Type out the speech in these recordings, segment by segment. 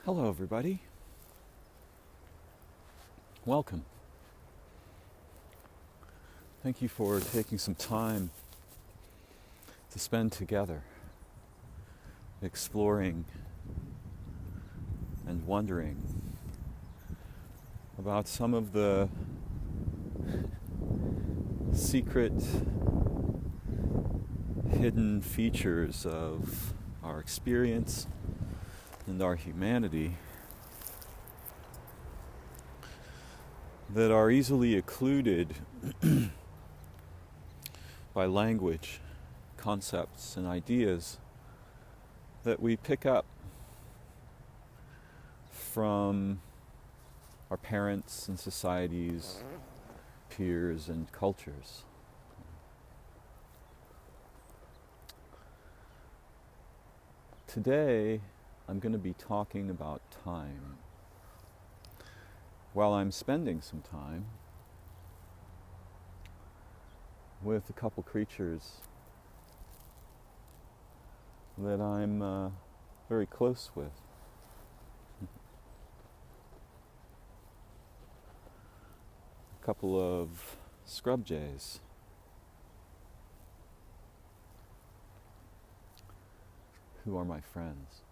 Hello, everybody. Welcome. Thank you for taking some time to spend together, exploring and wondering about some of the secret, hidden features of our experience and our humanity that are easily occluded by language, concepts, and ideas that we pick up from our parents and societies, peers, and cultures. Today, I'm going to be talking about time. While I'm spending some time with a couple creatures that I'm very close with. A couple of scrub jays. Who are my friends.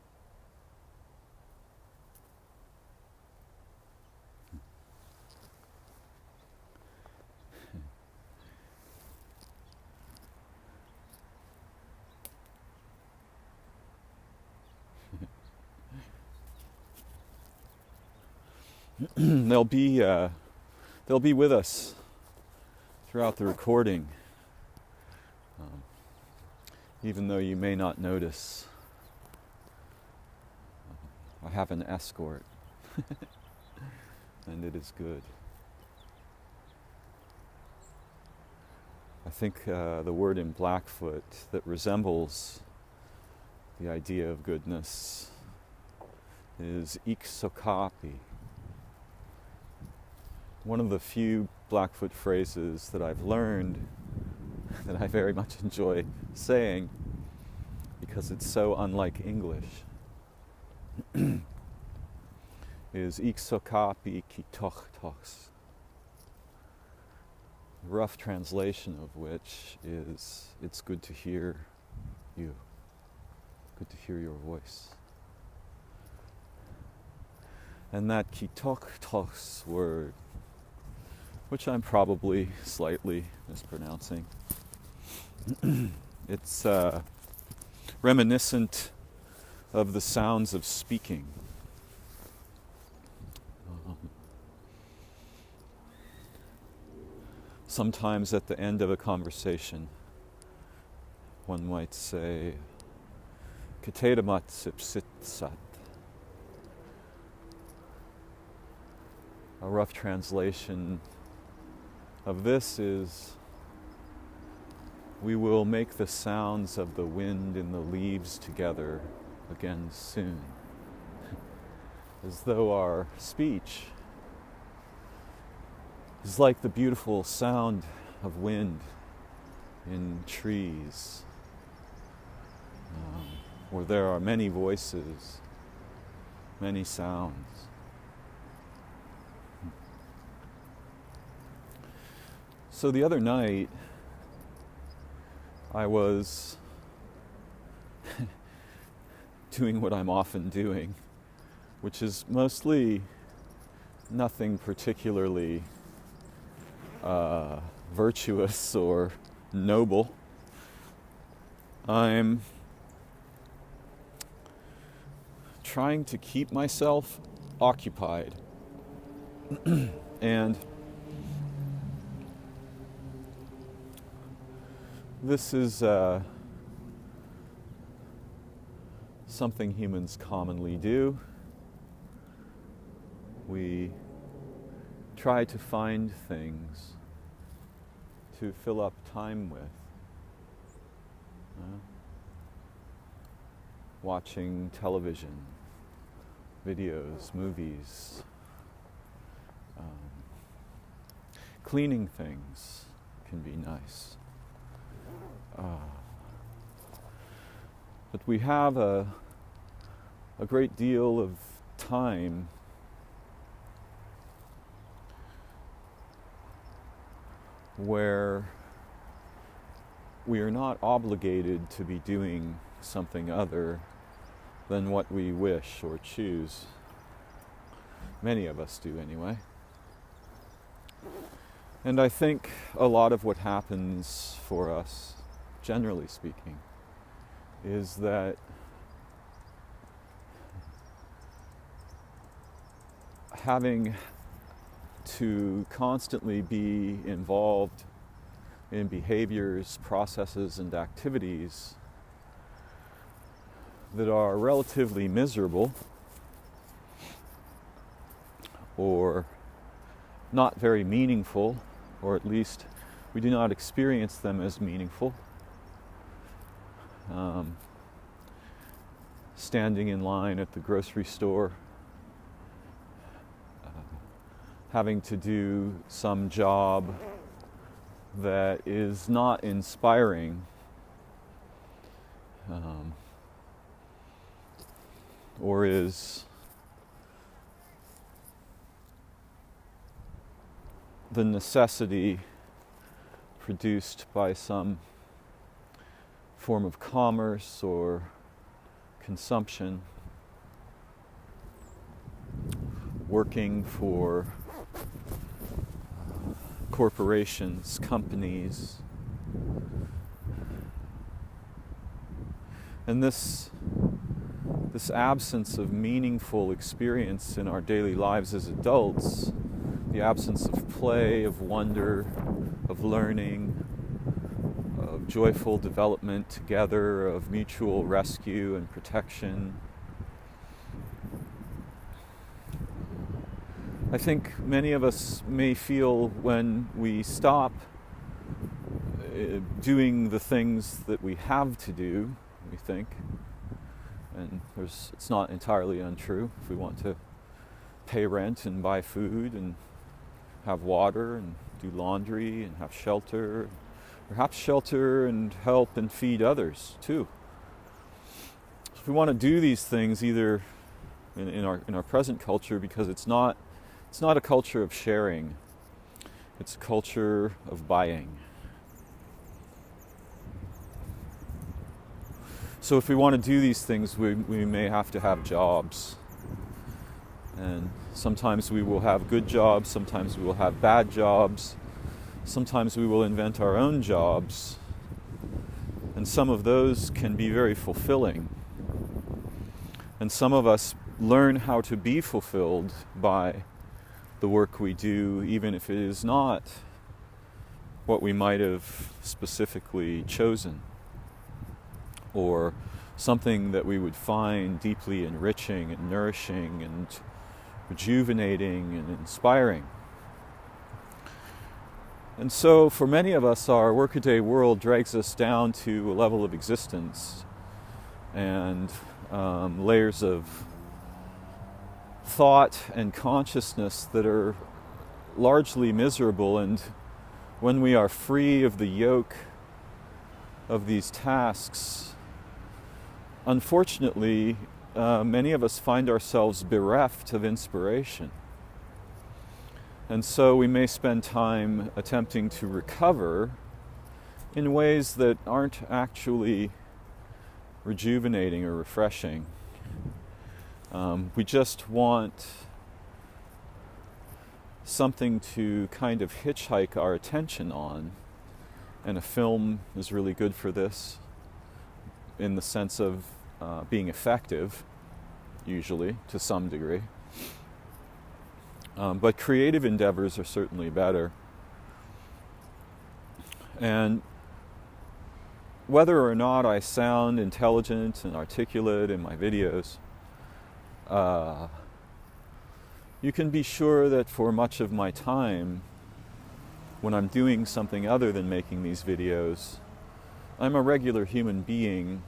They'll be with us throughout the recording, even though you may not notice. I have an escort, and it is good. I think the word in Blackfoot that resembles the idea of goodness is iksokapi. One of the few Blackfoot phrases that I've learned that I very much enjoy saying because it's so unlike English is iksokapi kitochtos. Rough translation of which is, it's good to hear you, good to hear your voice. And that kitoktos word, which I'm probably slightly mispronouncing, it's reminiscent of the sounds of speaking. Sometimes at the end of a conversation, one might say, "Katedamat sipsitsat." A rough translation of this is, we will make the sounds of the wind in the leaves together again soon. As though our speech is like the beautiful sound of wind in trees, where there are many voices, many sounds. So the other night, I was doing what I'm often doing, which is mostly nothing particularly virtuous or noble. I'm trying to keep myself occupied and this is something humans commonly do. We try to find things to fill up time with. Watching television, videos, movies, cleaning things can be nice. But we have a great deal of time where we are not obligated to be doing something other than what we wish or choose. Many of us do anyway. And I think a lot of what happens for us, generally speaking, is that having to constantly be involved in behaviors, processes, and activities that are relatively miserable or not very meaningful, or at least we do not experience them as meaningful. Standing in line at the grocery store, having to do some job that is not inspiring, or is the necessity produced by some form of commerce or consumption, working for corporations, companies. And this absence of meaningful experience in our daily lives as adults, the absence of play, of wonder, of learning, of joyful development together, of mutual rescue and protection. I think many of us may feel when we stop doing the things that we have to do, we think, and it's not entirely untrue. If we want to pay rent and buy food and have water and do laundry and have shelter, perhaps shelter and help and feed others too. If we want to do these things, either in our present culture, because it's not a culture of sharing, it's a culture of buying. So if we want to do these things, we may have to have jobs. And sometimes we will have good jobs, sometimes we will have bad jobs, sometimes we will invent our own jobs. And some of those can be very fulfilling. And some of us learn how to be fulfilled by the work we do, even if it is not what we might have specifically chosen, or something that we would find deeply enriching and nourishing and rejuvenating and inspiring. And so for many of us, our workaday world drags us down to a level of existence and layers of thought and consciousness that are largely miserable. And when we are free of the yoke of these tasks, unfortunately, many of us find ourselves bereft of inspiration. And so we may spend time attempting to recover in ways that aren't actually rejuvenating or refreshing. We just want something to kind of hitchhike our attention on. And a film is really good for this, in the sense of being effective, usually, to some degree. But creative endeavors are certainly better. And whether or not I sound intelligent and articulate in my videos, you can be sure that for much of my time, when I'm doing something other than making these videos, I'm a regular human being,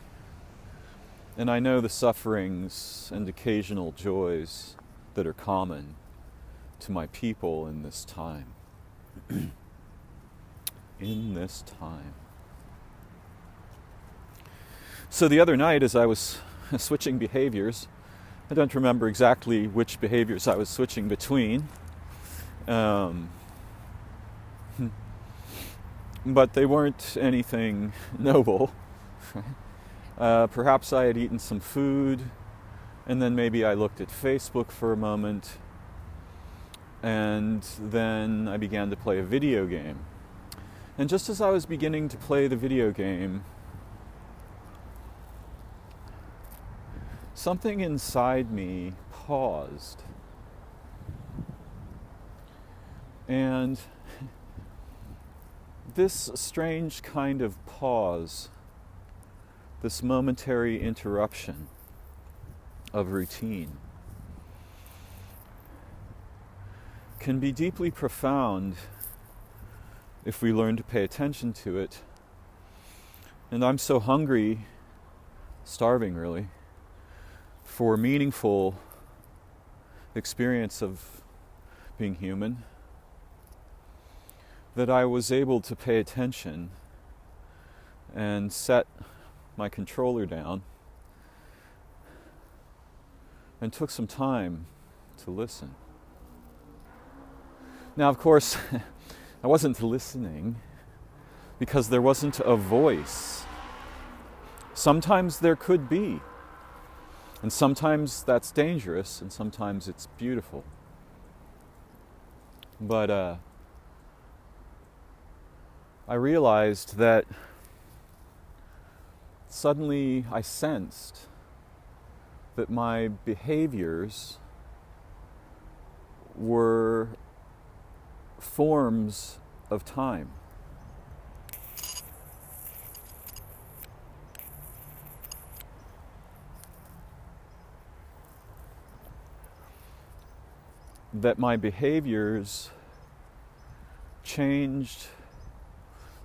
and I know the sufferings and occasional joys that are common to my people in this time. In this time. So the other night, as I was switching behaviors, I don't remember exactly which behaviors I was switching between. But they weren't anything noble. Perhaps I had eaten some food, and then maybe I looked at Facebook for a moment, and then I began to play a video game. And just as I was beginning to play the video game, something inside me paused. And this strange kind of pause, this momentary interruption of routine, can be deeply profound if we learn to pay attention to it. And I'm so hungry, starving really, for meaningful experience of being human, that I was able to pay attention and set my controller down and took some time to listen. Now, of course, I wasn't listening because there wasn't a voice. Sometimes there could be, and sometimes that's dangerous, and sometimes it's beautiful. But I realized that suddenly I sensed that my behaviors were forms of time. That my behaviors changed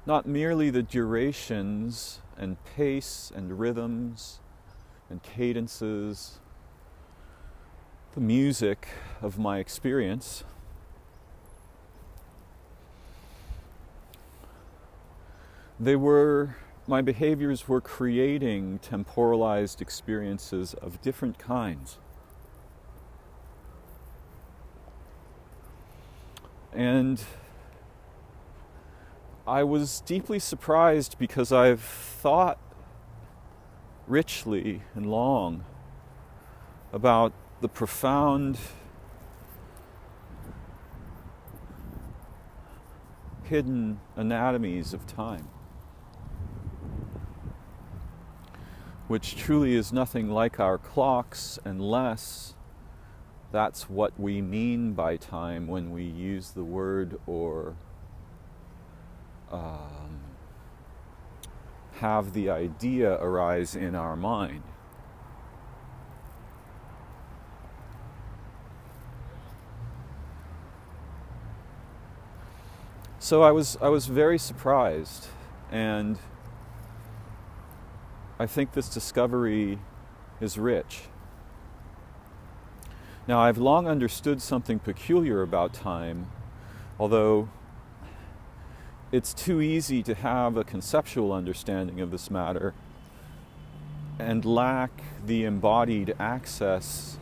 not merely the durations and pace and rhythms and cadences, the music of my experience, my behaviors were creating temporalized experiences of different kinds. And I was deeply surprised because I've thought richly and long about the profound hidden anatomies of time, which truly is nothing like our clocks unless that's what we mean by time when we use the word or have the idea arise in our mind. So I was very surprised, and I think this discovery is rich. Now, I've long understood something peculiar about time, although it's too easy to have a conceptual understanding of this matter and lack the embodied access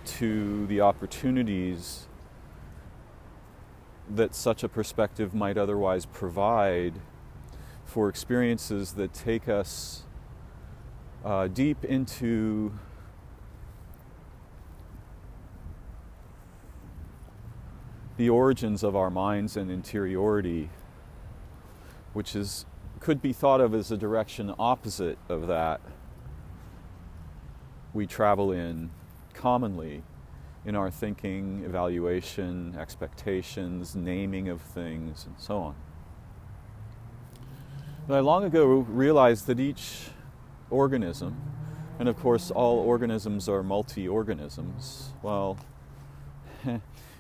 to the opportunities that such a perspective might otherwise provide for experiences that take us deep into the origins of our minds and interiority, which could be thought of as a direction opposite of that we travel in commonly in our thinking, evaluation, expectations, naming of things, and so on. But I long ago realized that each organism, and of course all organisms are multi-organisms, well,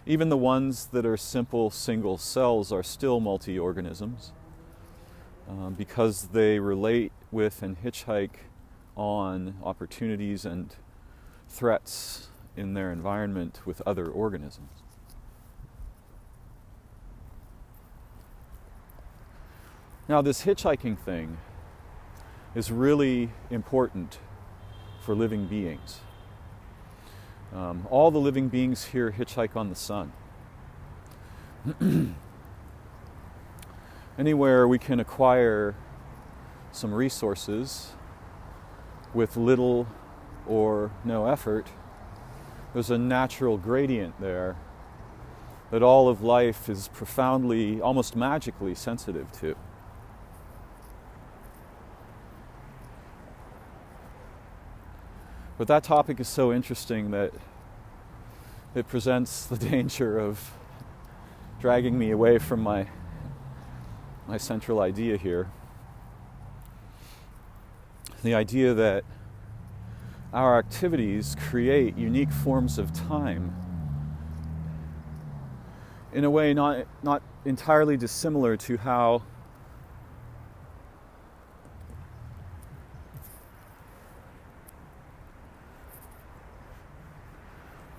even the ones that are simple single cells are still multi-organisms, because they relate with and hitchhike on opportunities and threats in their environment with other organisms. Now, this hitchhiking thing is really important for living beings. All the living beings here hitchhike on the sun. Anywhere we can acquire some resources with little or no effort, there's a natural gradient there that all of life is profoundly, almost magically sensitive to. But that topic is so interesting that it presents the danger of dragging me away from my central idea here. The idea that our activities create unique forms of time in a way not entirely dissimilar to how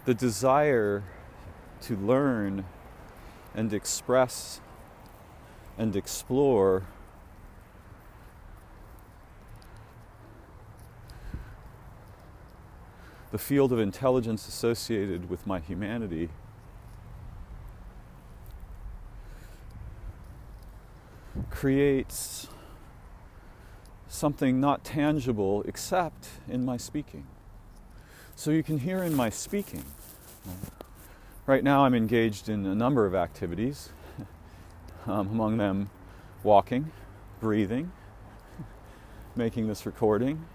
the desire to learn and express and explore the field of intelligence associated with my humanity creates something not tangible except in my speaking. So you can hear in my speaking. Right now I'm engaged in a number of activities, among them walking, breathing, making this recording,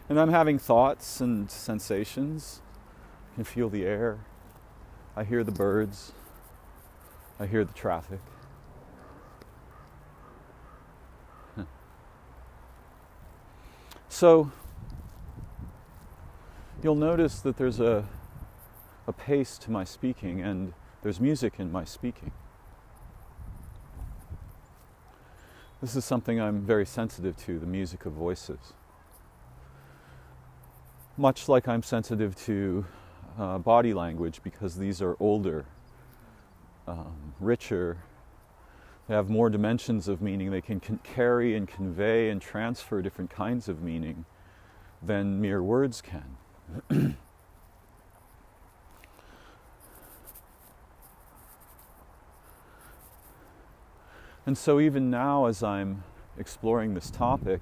and I'm having thoughts and sensations. I can feel the air, I hear the birds, I hear the traffic. So you'll notice that there's a pace to my speaking, and there's music in my speaking. This is something I'm very sensitive to, the music of voices. Much like I'm sensitive to body language, because these are older, richer, they have more dimensions of meaning. They can carry and convey and transfer different kinds of meaning than mere words can. And so even now, as I'm exploring this topic,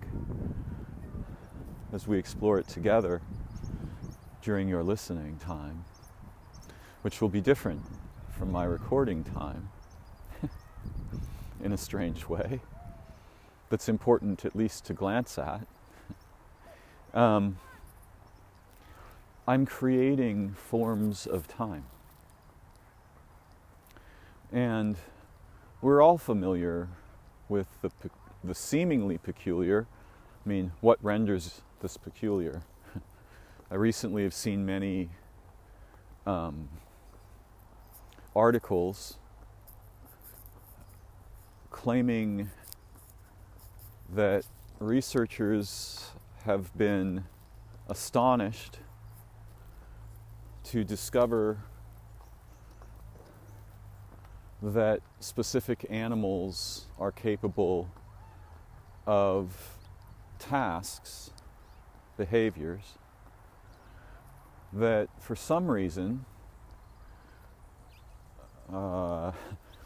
as we explore it together during your listening time, which will be different from my recording time in a strange way, that's important at least to glance at, I'm creating forms of time. And we're all familiar with the seemingly peculiar. I mean, what renders this peculiar? I recently have seen many articles claiming that researchers have been astonished to discover that specific animals are capable of tasks, behaviors, that for some reason the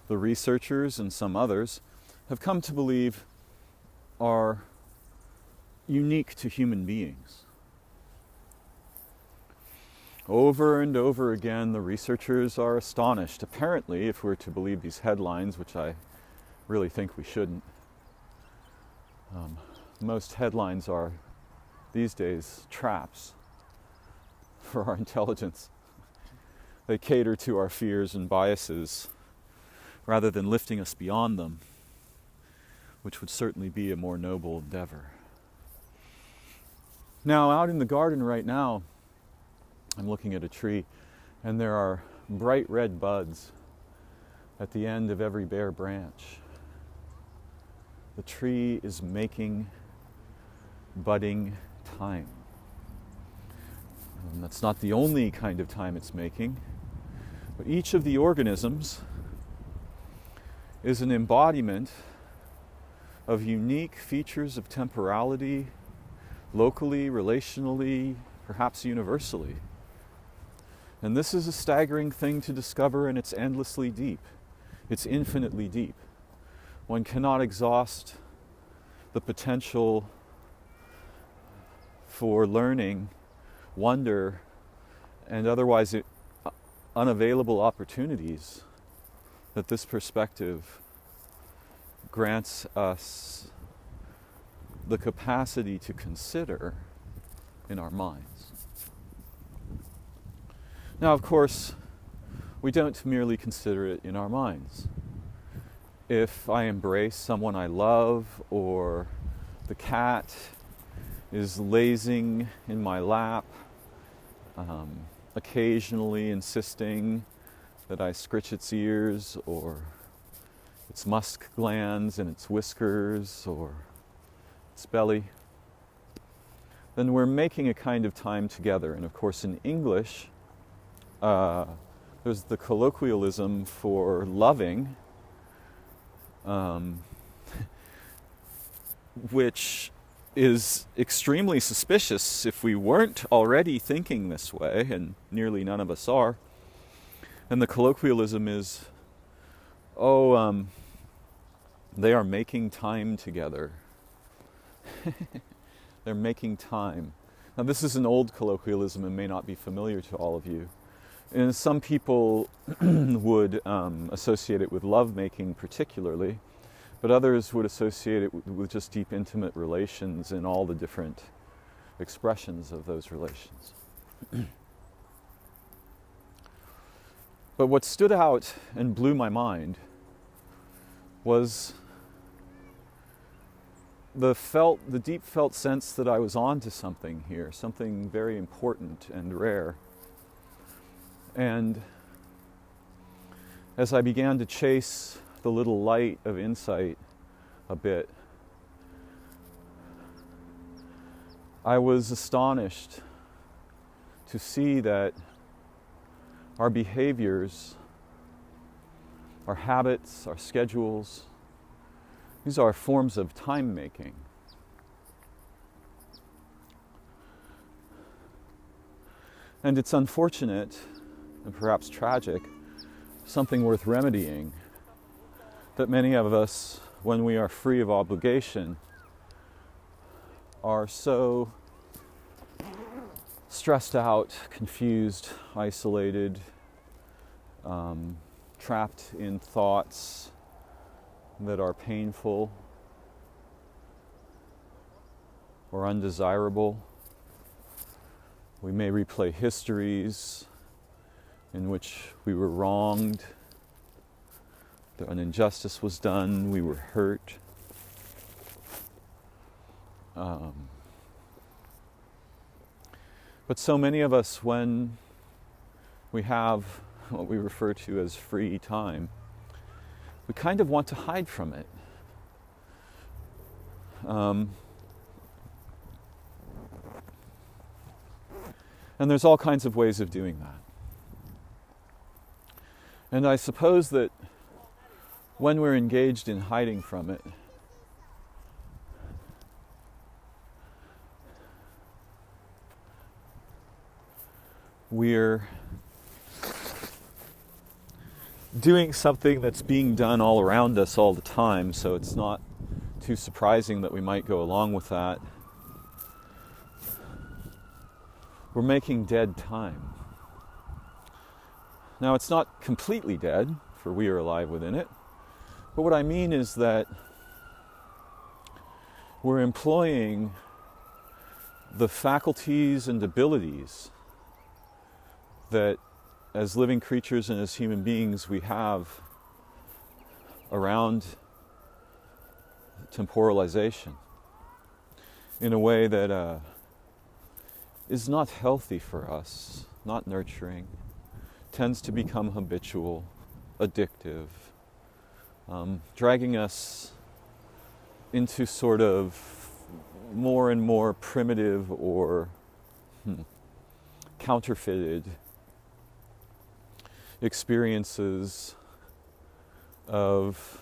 researchers and some others have come to believe are unique to human beings. Over and over again, the researchers are astonished. Apparently, if we're to believe these headlines, which I really think we shouldn't, most headlines are, these days, traps for our intelligence. They cater to our fears and biases rather than lifting us beyond them, which would certainly be a more noble endeavor. Now, out in the garden right now, I'm looking at a tree, and there are bright red buds at the end of every bare branch. The tree is making budding time. And that's not the only kind of time it's making, but each of the organisms is an embodiment of unique features of temporality, locally, relationally, perhaps universally. And this is a staggering thing to discover, and it's endlessly deep. It's infinitely deep. One cannot exhaust the potential for learning, wonder, and otherwise unavailable opportunities that this perspective grants us the capacity to consider in our minds. Now, of course, we don't merely consider it in our minds. If I embrace someone I love, or the cat is lazing in my lap, occasionally insisting that I scritch its ears, or its musk glands and its whiskers, or its belly, then we're making a kind of time together. And of course, in English, there's the colloquialism for loving, which is extremely suspicious if we weren't already thinking this way, and nearly none of us are. And the colloquialism is, they are making time together. They're making time. Now, this is an old colloquialism and may not be familiar to all of you. And some people would associate it with lovemaking particularly, but others would associate it with just deep, intimate relations and all the different expressions of those relations. But what stood out and blew my mind was the deep felt sense that I was onto something here, something very important and rare. And as I began to chase the little light of insight a bit, I was astonished to see that our behaviors, our habits, our schedules, these are forms of time making. And it's unfortunate, and perhaps tragic, something worth remedying, that many of us, when we are free of obligation, are so stressed out, confused, isolated, trapped in thoughts that are painful or undesirable. We may replay histories in which we were wronged, an injustice was done, we were hurt. But so many of us, when we have what we refer to as free time, we kind of want to hide from it. And there's all kinds of ways of doing that. And I suppose that when we're engaged in hiding from it, we're doing something that's being done all around us all the time, so it's not too surprising that we might go along with that. We're making dead time. Now, it's not completely dead, for we are alive within it, but what I mean is that we're employing the faculties and abilities that as living creatures and as human beings we have around temporalization in a way that is not healthy for us, not nurturing, tends to become habitual, addictive, dragging us into sort of more and more primitive or counterfeited experiences of,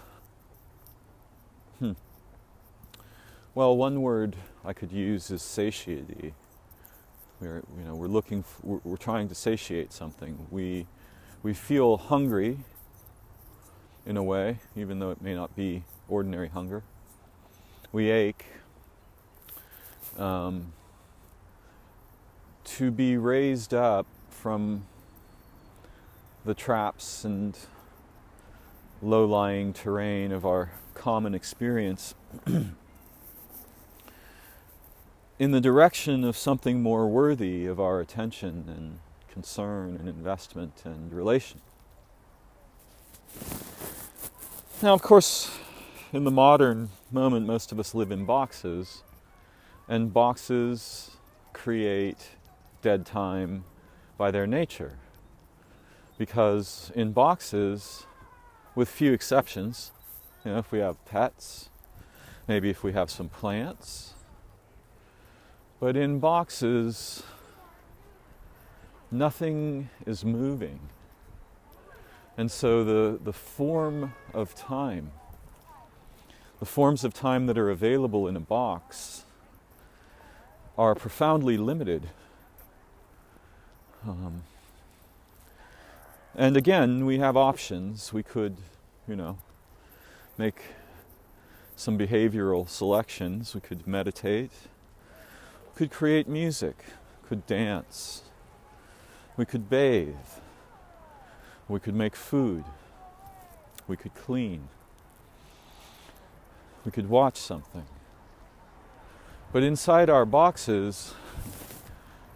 well, one word I could use is satiety, We're trying to satiate something. We feel hungry in a way, even though it may not be ordinary hunger. We ache to be raised up from the traps and low-lying terrain of our common experience in the direction of something more worthy of our attention and concern and investment and relation. Now, of course, in the modern moment, most of us live in boxes, and boxes create dead time by their nature. Because in boxes, with few exceptions, if we have pets, maybe if we have some plants, but in boxes, nothing is moving. And so the form of time, the forms of time that are available in a box are profoundly limited. And again, we have options. We could, make some behavioral selections. We could meditate. We could create music. We could dance. We could bathe. We could make food. We could clean. We could watch something. But inside our boxes,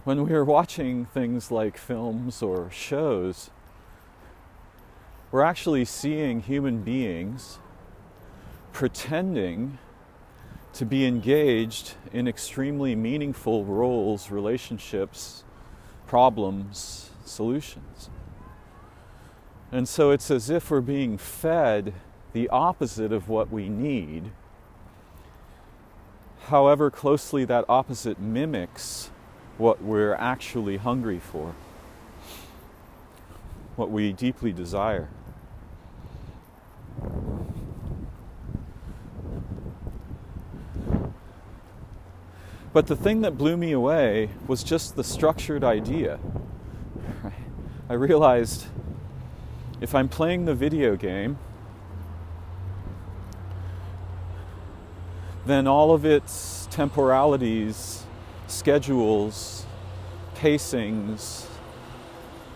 when we are watching things like films or shows, we're actually seeing human beings pretending to be engaged in extremely meaningful roles, relationships, problems, solutions. And so it's as if we're being fed the opposite of what we need, however closely that opposite mimics what we're actually hungry for, what we deeply desire. But the thing that blew me away was just the structured idea. I realized if I'm playing the video game, then all of its temporalities, schedules, pacings,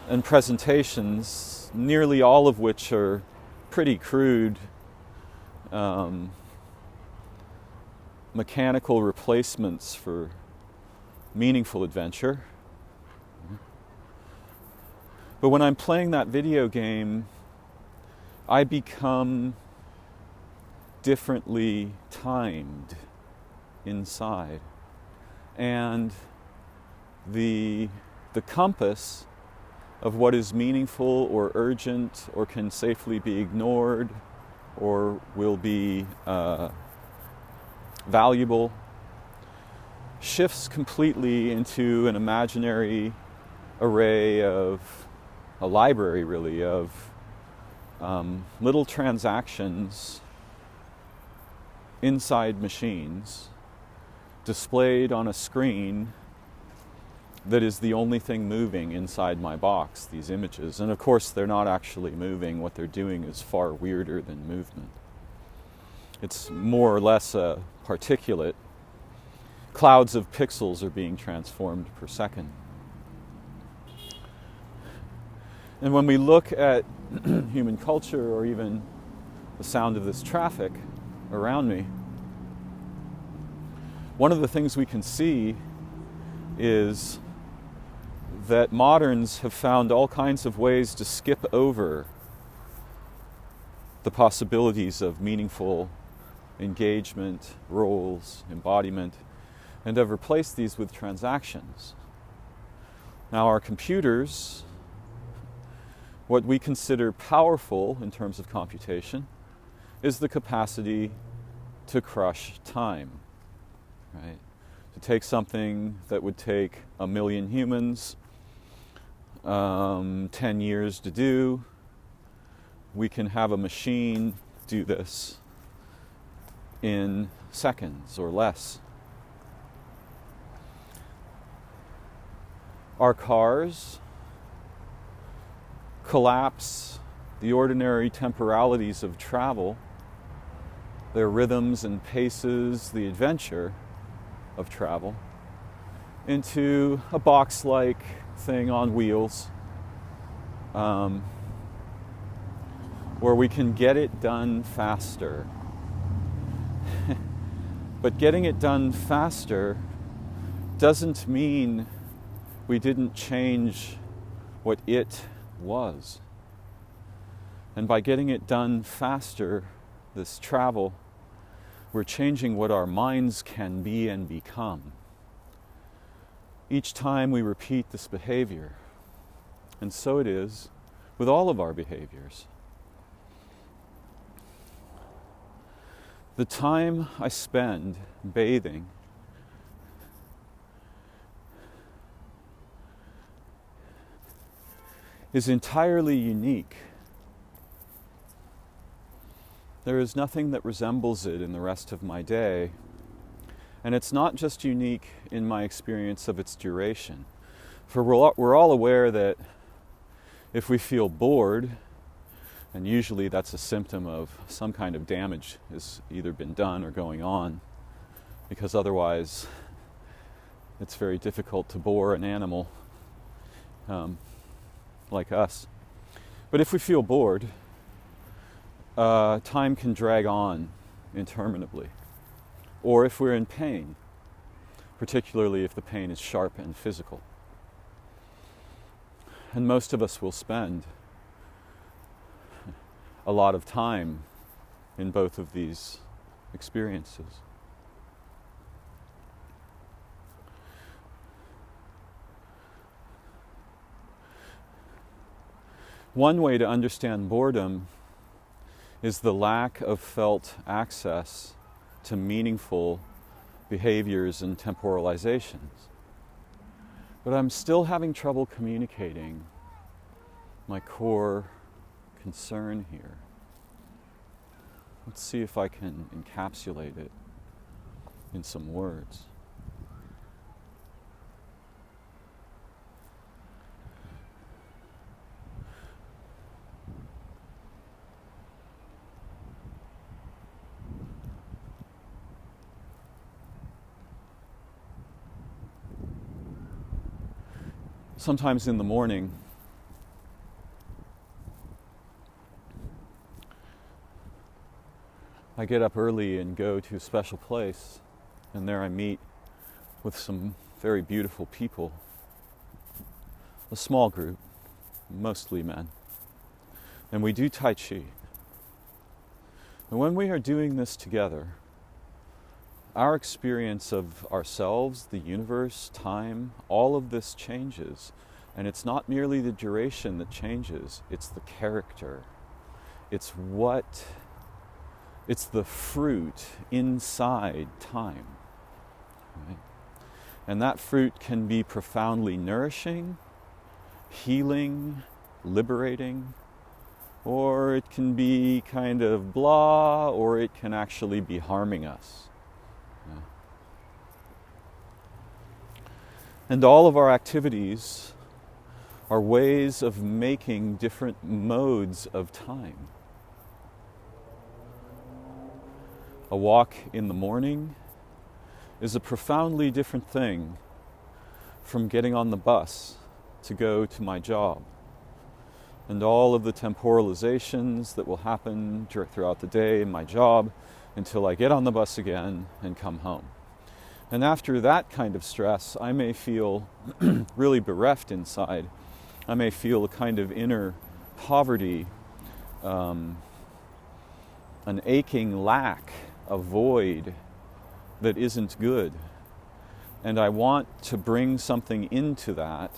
and presentations, nearly all of which are pretty crude, mechanical replacements for meaningful adventure. But when I'm playing that video game, I become differently timed inside. And the compass of what is meaningful or urgent or can safely be ignored or will be valuable shifts completely into an imaginary array of a library, really, of little transactions inside machines displayed on a screen that is the only thing moving inside my box, these images. And of course, they're not actually moving. What they're doing is far weirder than movement. It's more or less a particulate. Clouds of pixels are being transformed per second. And when we look at human culture, or even the sound of this traffic around me, one of the things we can see is that moderns have found all kinds of ways to skip over the possibilities of meaningful engagement, roles, embodiment, and have replaced these with transactions. Now, our computers, what we consider powerful in terms of computation, is the capacity to crush time, right? To take something that would take 1 million humans 10 years to do, we can have a machine do this in seconds or less. our cars, collapse the ordinary temporalities of travel, their rhythms and paces, the adventure of travel, into a box-like thing on wheels, where we can get it done faster. But getting it done faster doesn't mean we didn't change what it was. And by getting it done faster, this travel, we're changing what our minds can be and become. Each time we repeat this behavior. And so it is with all of our behaviors. The time I spend bathing is entirely unique. There is nothing that resembles it in the rest of my day. And it's not just unique in my experience of its duration. For we're all aware that if we feel bored, and usually that's a symptom of some kind of damage has either been done or going on, because otherwise it's very difficult to bore an animal like us. But if we feel bored, time can drag on interminably. Or if we're in pain, particularly if the pain is sharp and physical. And most of us will spend a lot of time in both of these experiences. One way to understand boredom is the lack of felt access to meaningful behaviors and temporalizations. But I'm still having trouble communicating my core concern here. Let's see if I can encapsulate it in some words. Sometimes in the morning, I get up early and go to a special place, and there I meet with some very beautiful people, a small group, mostly men, and we do Tai Chi. And when we are doing this together, our experience of ourselves, the universe, time, all of this changes. And it's not merely the duration that changes, it's the character. It's the fruit inside time. Right? And that fruit can be profoundly nourishing, healing, liberating, or it can be kind of blah, or it can actually be harming us. And all of our activities are ways of making different modes of time. A walk in the morning is a profoundly different thing from getting on the bus to go to my job. And all of the temporalizations that will happen throughout the day in my job until I get on the bus again and come home. And after that kind of stress, I may feel really bereft inside. I may feel a kind of inner poverty, an aching lack, a void that isn't good. And I want to bring something into that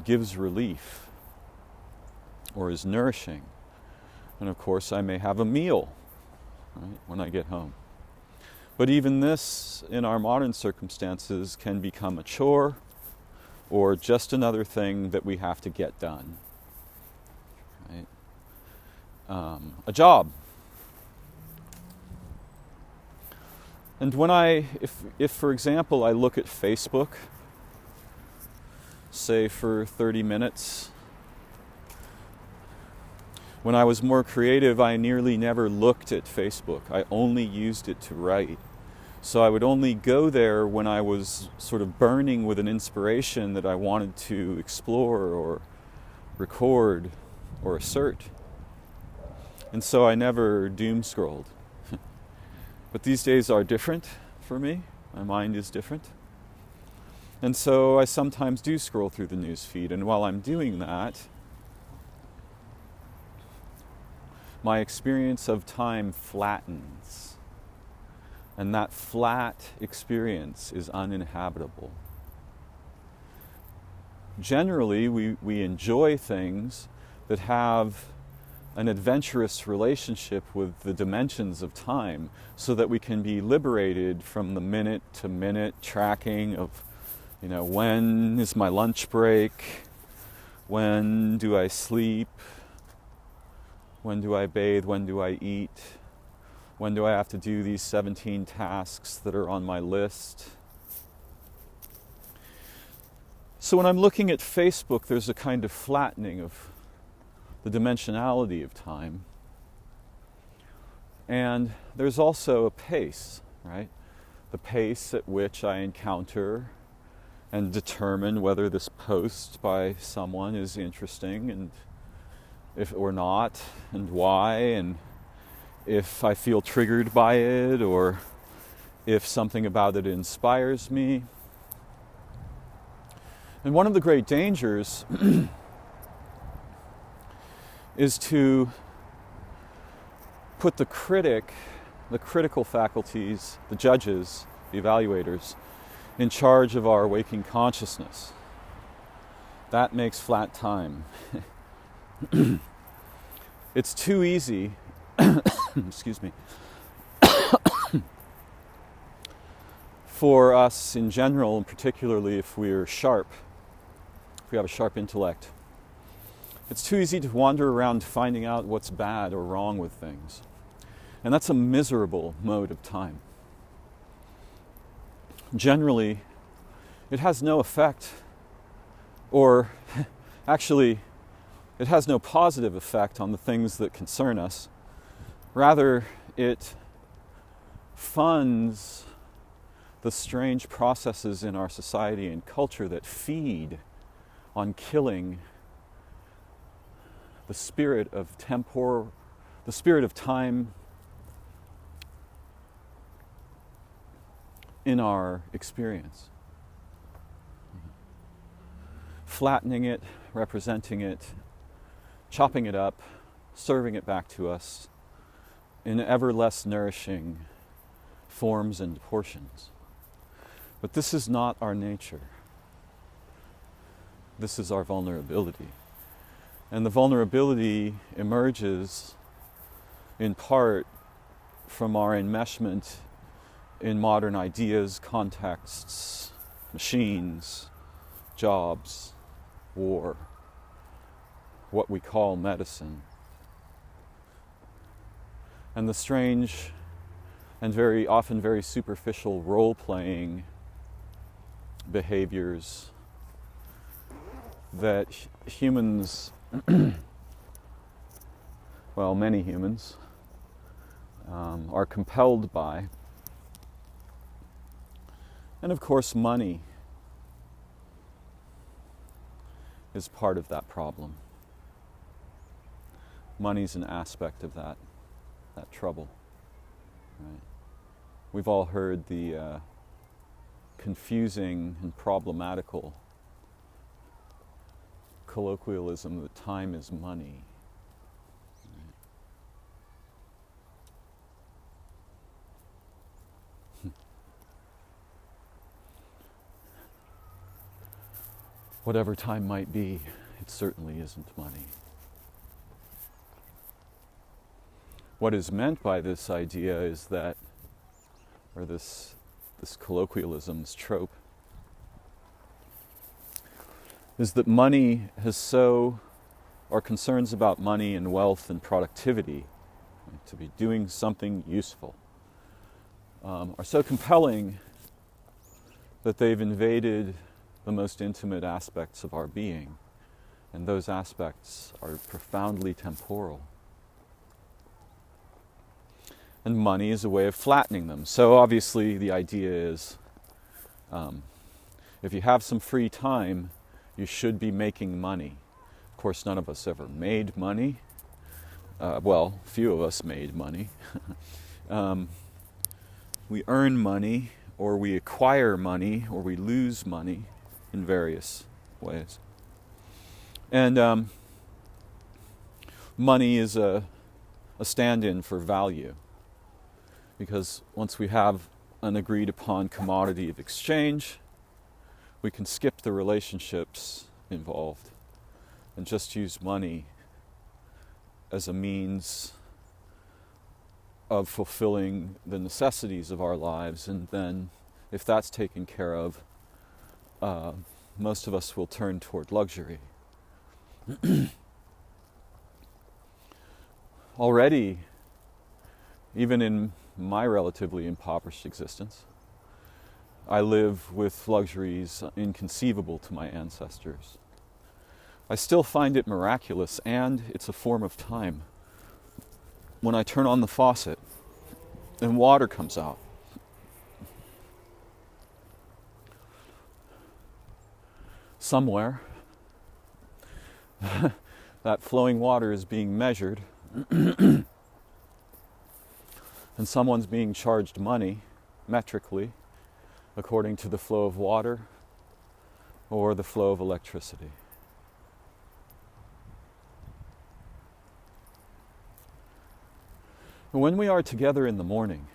gives relief or is nourishing. And of course, I may have a meal, right, when I get home. But even this, in our modern circumstances, can become a chore or just another thing that we have to get done. Right? A job. And when if for example, I look at Facebook, say for 30 minutes. When I was more creative, I nearly never looked at Facebook. I only used it to write. So I would only go there when I was sort of burning with an inspiration that I wanted to explore or record or assert. And so I never doom scrolled. But these days are different for me. My mind is different. And so I sometimes do scroll through the news feed. And while I'm doing that, my experience of time flattens. And that flat experience is uninhabitable. Generally, we enjoy things that have an adventurous relationship with the dimensions of time so that we can be liberated from the minute-to-minute tracking of, when is my lunch break? When do I sleep? When do I bathe? When do I eat? When do I have to do these 17 tasks that are on my list? So when I'm looking at Facebook, there's a kind of flattening of the dimensionality of time. And there's also a pace, right? The pace at which I encounter and determine whether this post by someone is interesting and if or not, and why, and if I feel triggered by it, or if something about it inspires me. And one of the great dangers is to put the critical faculties, the judges, the evaluators, in charge of our waking consciousness. That makes flat time. It's too easy excuse me, for us in general, and particularly if we're sharp, if we have a sharp intellect, it's too easy to wander around finding out what's bad or wrong with things. And that's a miserable mode of time. Generally, it has no effect, or actually, it has no positive effect on the things that concern us. Rather, it funds the strange processes in our society and culture that feed on killing the spirit of time in our experience. Flattening it, representing it, chopping it up, serving it back to us in ever less nourishing forms and portions. But this is not our nature. This is our vulnerability. And the vulnerability emerges in part from our enmeshment in modern ideas, contexts, machines, jobs, war, what we call medicine. And the strange and very often very superficial role-playing behaviors that humans, well, many humans, are compelled by. And of course, money is part of that problem. Money's an aspect of that trouble. Right? We've all heard the confusing and problematical colloquialism that time is money. Right? Whatever time might be, it certainly isn't money. What is meant by this idea is that, or this colloquialism, this trope, is that money has so, or concerns about money and wealth and productivity, right, to be doing something useful, are so compelling that they've invaded the most intimate aspects of our being, and those aspects are profoundly temporal. And money is a way of flattening them. So obviously the idea is, if you have some free time, you should be making money. Of course, none of us ever made money. Well, few of us made money. We earn money, or we acquire money, or we lose money in various ways. And money is a stand-in for value, because once we have an agreed upon commodity of exchange, we can skip the relationships involved and just use money as a means of fulfilling the necessities of our lives. And then, if that's taken care of, most of us will turn toward luxury. Already, even in my relatively impoverished existence, I live with luxuries inconceivable to my ancestors. I still find it miraculous, and it's a form of time, when I turn on the faucet and water comes out. Somewhere, that flowing water is being measured, and someone's being charged money, metrically, according to the flow of water or the flow of electricity. When we are together in the morning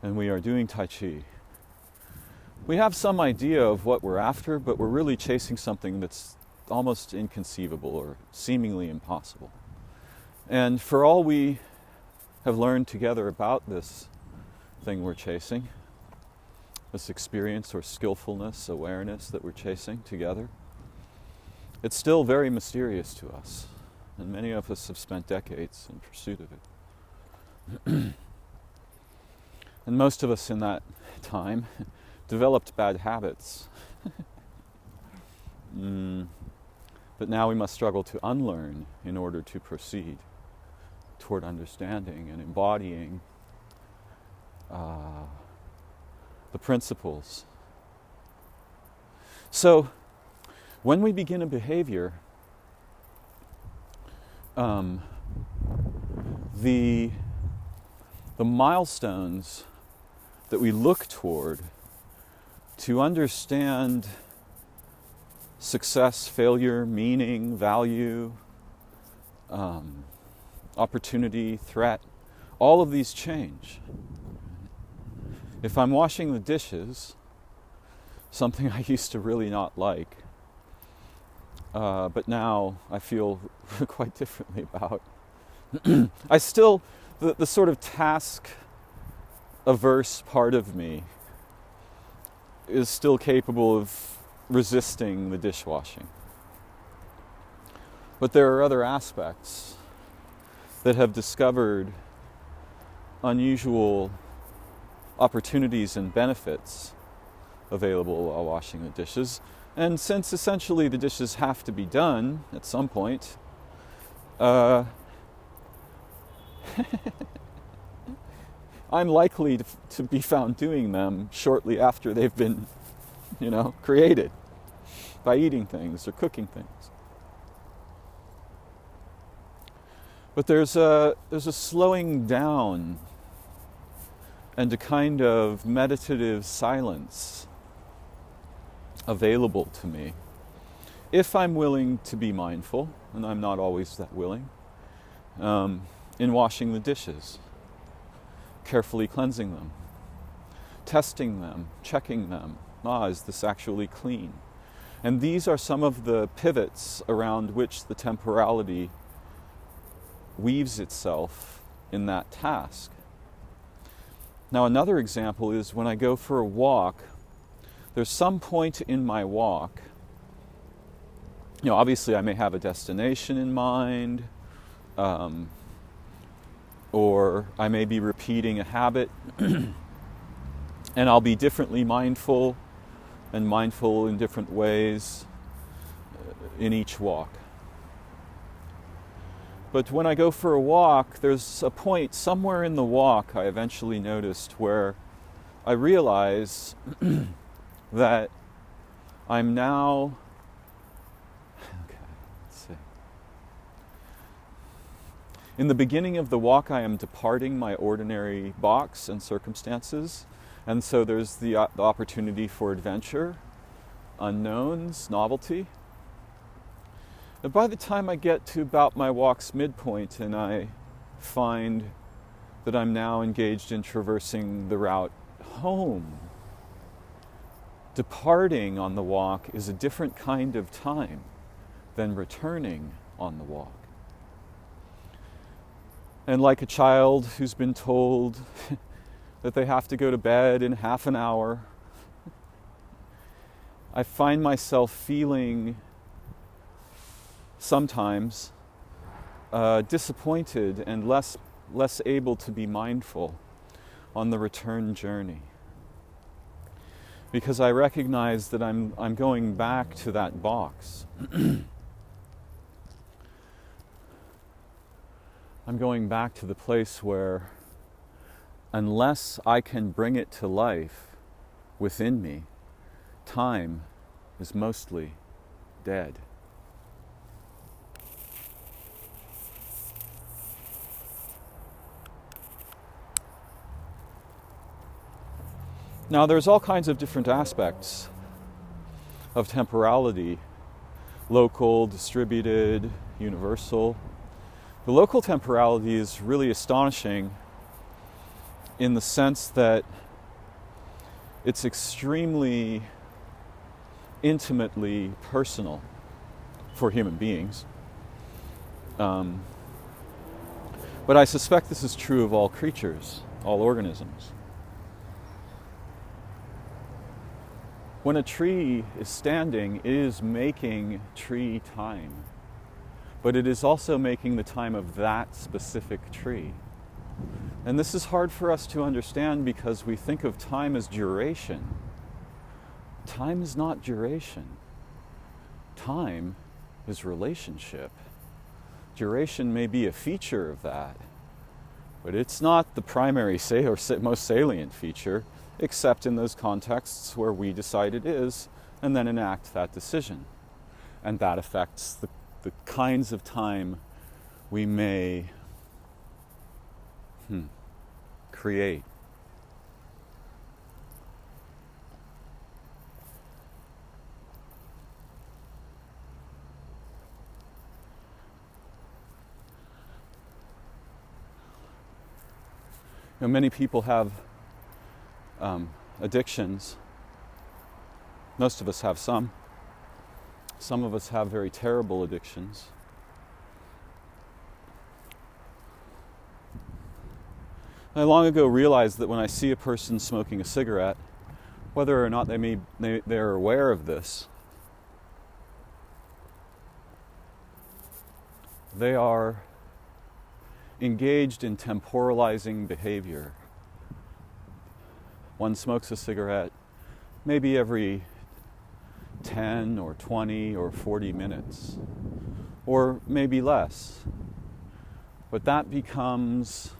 and we are doing Tai Chi, we have some idea of what we're after, but we're really chasing something that's almost inconceivable or seemingly impossible. And for all we have learned together about this thing we're chasing, this experience or skillfulness, awareness that we're chasing together, it's still very mysterious to us. And many of us have spent decades in pursuit of it. And most of us in that time developed bad habits. But now we must struggle to unlearn in order to proceed toward understanding and embodying the principles. So, when we begin a behavior, the milestones that we look toward to understand success, failure, meaning, value, opportunity, threat, all of these change. If I'm washing the dishes, something I used to really not like, but now I feel quite differently about. I still, the sort of task-averse part of me is still capable of resisting the dishwashing. But there are other aspects that have discovered unusual opportunities and benefits available while washing the dishes. And since essentially the dishes have to be done at some point, I'm likely to be found doing them shortly after they've been, created by eating things or cooking things. But there's a slowing down and a kind of meditative silence available to me if I'm willing to be mindful, and I'm not always that willing, in washing the dishes, carefully cleansing them, testing them, checking them. Is this actually clean? And these are some of the pivots around which the temporality weaves itself in that task. Now, another example is when I go for a walk, there's some point in my walk, obviously I may have a destination in mind, or I may be repeating a habit, and I'll be differently mindful and mindful in different ways in each walk. But when I go for a walk, there's a point somewhere in the walk I eventually noticed where I realize that I'm now, let's see. In the beginning of the walk, I am departing my ordinary box and circumstances, and so there's the opportunity for adventure, unknowns, novelty. And by the time I get to about my walk's midpoint and I find that I'm now engaged in traversing the route home, departing on the walk is a different kind of time than returning on the walk. And like a child who's been told that they have to go to bed in half an hour, I find myself feeling sometimes disappointed and less able to be mindful on the return journey, because I recognize that I'm going back to that box. I'm going back to the place where, unless I can bring it to life within me, time is mostly dead. Now, there's all kinds of different aspects of temporality: local, distributed, universal. The local temporality is really astonishing in the sense that it's extremely intimately personal for human beings. But I suspect this is true of all creatures, all organisms. When a tree is standing, it is making tree time. But it is also making the time of that specific tree. And this is hard for us to understand because we think of time as duration. Time is not duration. Time is relationship. Duration may be a feature of that, but it's not the primary or most salient feature, except in those contexts where we decide it is, and then enact that decision. And that affects the kinds of time we may create. Many people have addictions. Most of us have some. Some of us have very terrible addictions. I long ago realized that when I see a person smoking a cigarette, whether or not they're aware of this, they are engaged in temporalizing behavior. One smokes a cigarette maybe every 10 or 20 or 40 minutes, or maybe less. But that becomes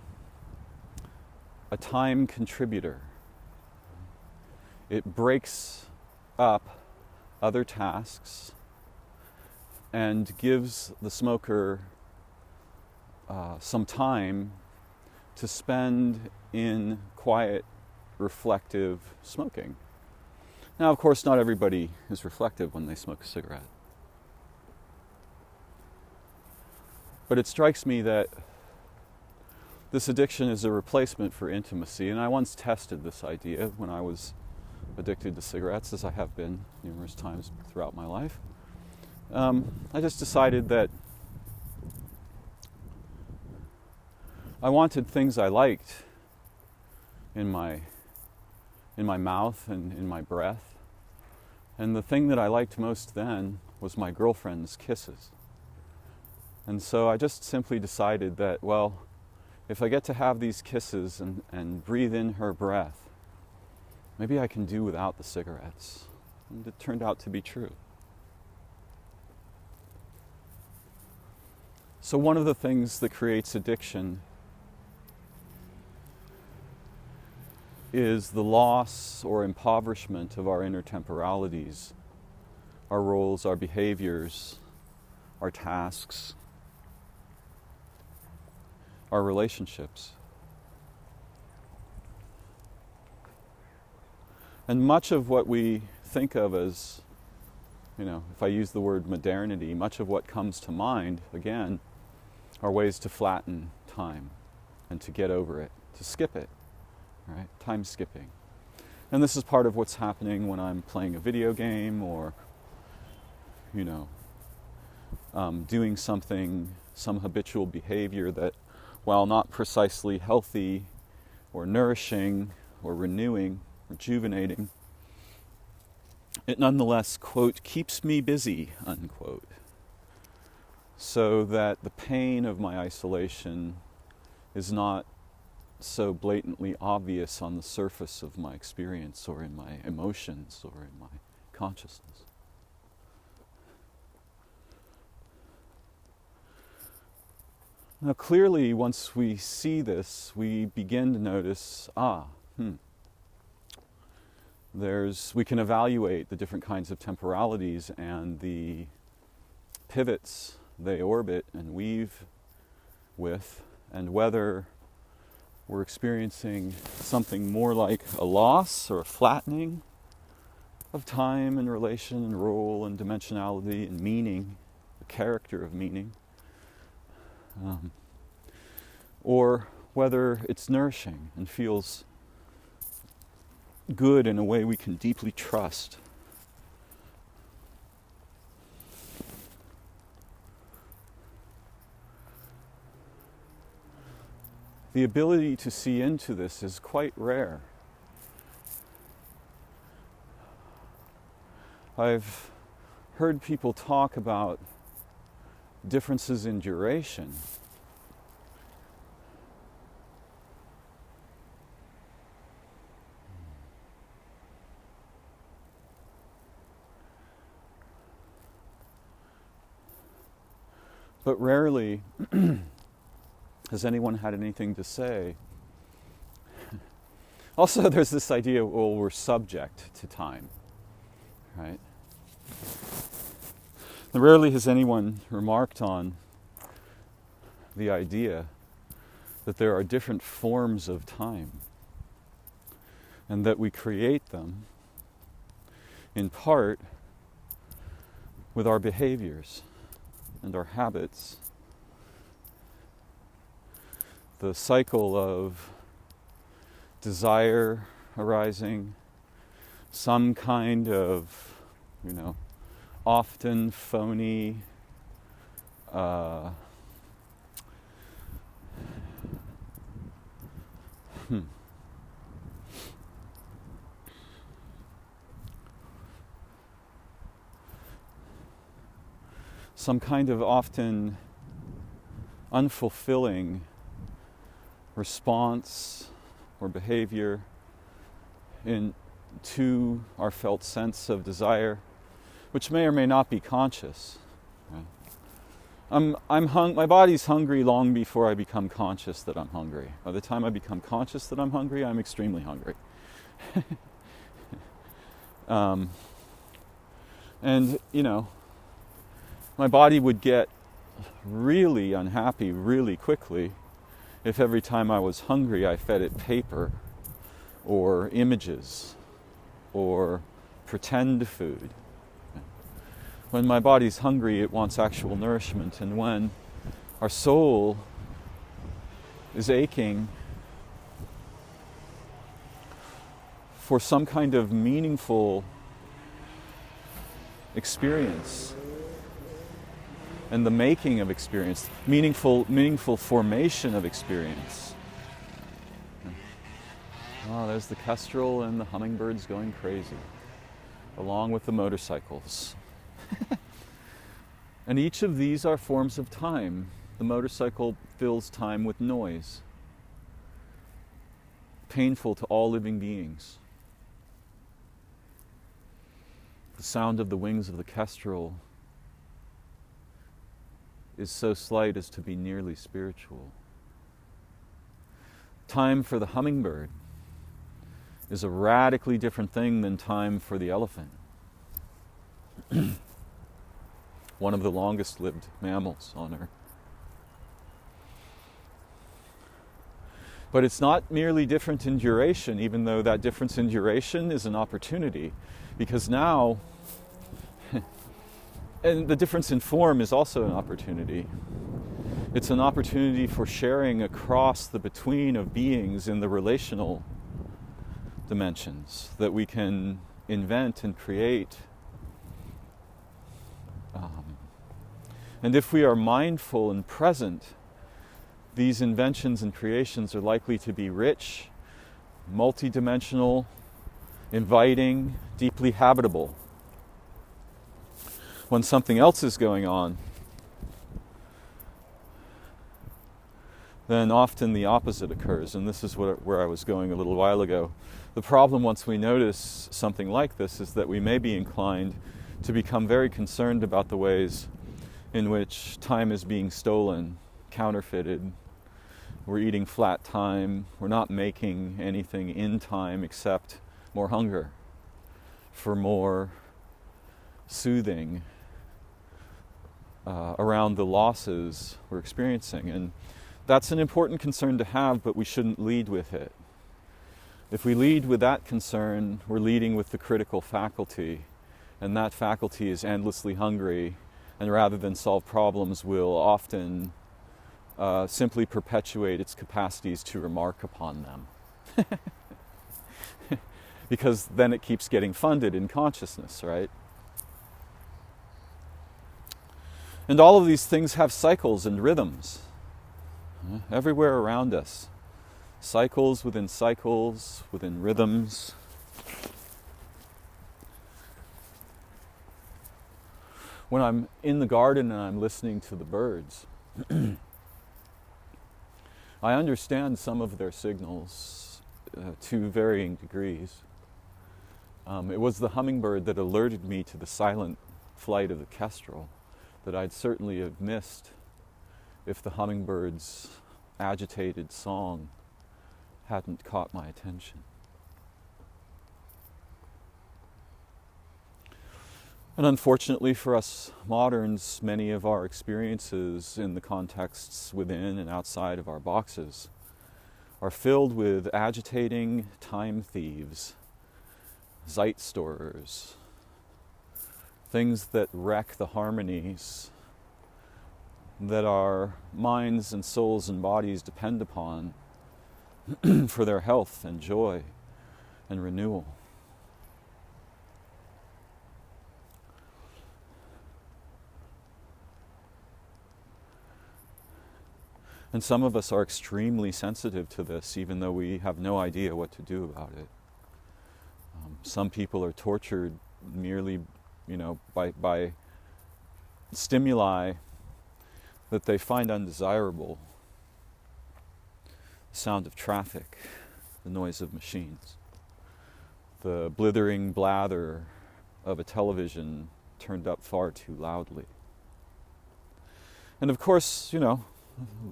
a time contributor. It breaks up other tasks and gives the smoker some time to spend in quiet, reflective smoking. Now, of course, not everybody is reflective when they smoke a cigarette. But it strikes me that this addiction is a replacement for intimacy, and I once tested this idea when I was addicted to cigarettes, as I have been numerous times throughout my life. I just decided that I wanted things I liked in my mouth and in my breath. And the thing that I liked most then was my girlfriend's kisses. And so I just simply decided that, well, if I get to have these kisses and breathe in her breath, maybe I can do without the cigarettes. And it turned out to be true. So one of the things that creates addiction is the loss or impoverishment of our inner temporalities, our roles, our behaviors, our tasks, our relationships. And much of what we think of as, if I use the word modernity, much of what comes to mind, again, are ways to flatten time and to get over it, to skip it, right? Time skipping. And this is part of what's happening when I'm playing a video game or, doing some habitual behavior that, while not precisely healthy or nourishing or renewing, rejuvenating, it nonetheless, quote, keeps me busy, unquote, so that the pain of my isolation is not so blatantly obvious on the surface of my experience or in my emotions or in my consciousness. Now clearly, once we see this, we begin to notice, we can evaluate the different kinds of temporalities and the pivots they orbit and weave with, and whether we're experiencing something more like a loss or a flattening of time and relation and role and dimensionality and meaning, the character of meaning, or whether it's nourishing and feels good in a way we can deeply trust. The ability to see into this is quite rare. I've heard people talk about differences in duration. But rarely has anyone had anything to say. Also, there's this idea, well, we're subject to time, right? And rarely has anyone remarked on the idea that there are different forms of time and that we create them in part with our behaviors and our habits. The cycle of desire arising, some kind of, often phony, some kind of often unfulfilling response or behavior to our felt sense of desire, which may or may not be conscious. Right? My body's hungry long before I become conscious that I'm hungry. By the time I become conscious that I'm hungry, I'm extremely hungry. And my body would get really unhappy really quickly if every time I was hungry I fed it paper or images or pretend food. When my body's hungry, it wants actual nourishment, and when our soul is aching for some kind of meaningful experience and the making of experience, meaningful formation of experience. Oh, there's the kestrel and the hummingbirds going crazy, along with the motorcycles. And each of these are forms of time. The motorcycle fills time with noise, painful to all living beings. The sound of the wings of the kestrel is so slight as to be nearly spiritual. Time for the hummingbird is a radically different thing than time for the elephant. One of the longest lived mammals on Earth. But it's not merely different in duration, even though that difference in duration is an opportunity. Because now, and the difference in form is also an opportunity. It's an opportunity for sharing across the between of beings in the relational dimensions that we can invent and create. And if we are mindful and present, these inventions and creations are likely to be rich, multidimensional, inviting, deeply habitable. When something else is going on, then often the opposite occurs. And this is where I was going a little while ago. The problem once we notice something like this is that we may be inclined to become very concerned about the ways in which time is being stolen, counterfeited. We're eating flat time. We're not making anything in time except more hunger for more soothing around the losses we're experiencing. And that's an important concern to have, but we shouldn't lead with it. If we lead with that concern, we're leading with the critical faculty, and that faculty is endlessly hungry, and rather than solve problems, will often simply perpetuate its capacities to remark upon them. Because then it keeps getting funded in consciousness, right? And all of these things have cycles and rhythms everywhere around us. Cycles within rhythms. When I'm in the garden and I'm listening to the birds, I understand some of their signals to varying degrees. It was the hummingbird that alerted me to the silent flight of the kestrel that I'd certainly have missed if the hummingbird's agitated song hadn't caught my attention. And unfortunately for us moderns, many of our experiences in the contexts within and outside of our boxes are filled with agitating time thieves, zeitstorers, things that wreck the harmonies that our minds and souls and bodies depend upon for their health and joy and renewal. And some of us are extremely sensitive to this, even though we have no idea what to do about it. Some people are tortured merely, by stimuli that they find undesirable. The sound of traffic, the noise of machines, the blithering blather of a television turned up far too loudly. And of course,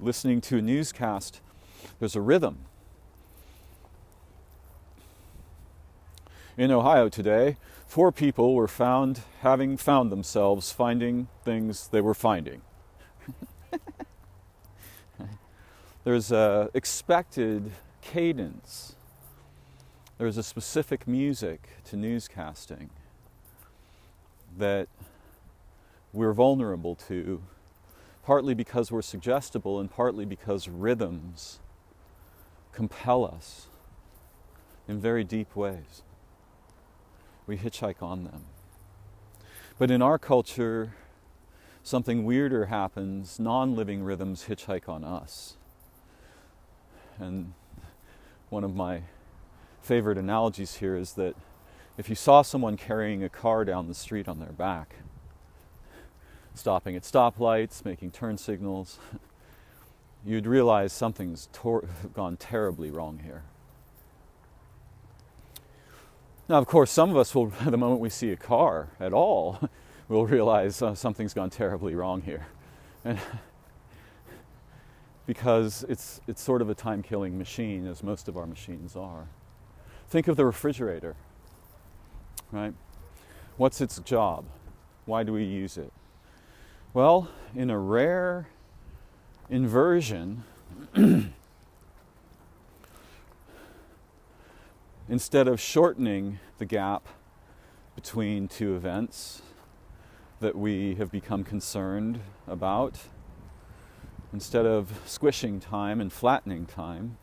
listening to a newscast, there's a rhythm. In Ohio today, 4 people were found having found themselves finding things they were finding. There's a expected cadence. There's a specific music to newscasting that we're vulnerable to, partly because we're suggestible and partly because rhythms compel us in very deep ways. We hitchhike on them. But in our culture, something weirder happens. Non-living rhythms hitchhike on us. And one of my favorite analogies here is that if you saw someone carrying a car down the street on their back, stopping at stoplights, making turn signals, you'd realize something's gone terribly wrong here. Now, of course, some of us will, the moment we see a car at all, we'll realize something's gone terribly wrong here. And because it's sort of a time-killing machine, as most of our machines are. Think of the refrigerator, right? What's its job? Why do we use it? Well, in a rare inversion, instead of shortening the gap between two events that we have become concerned about, instead of squishing time and flattening time,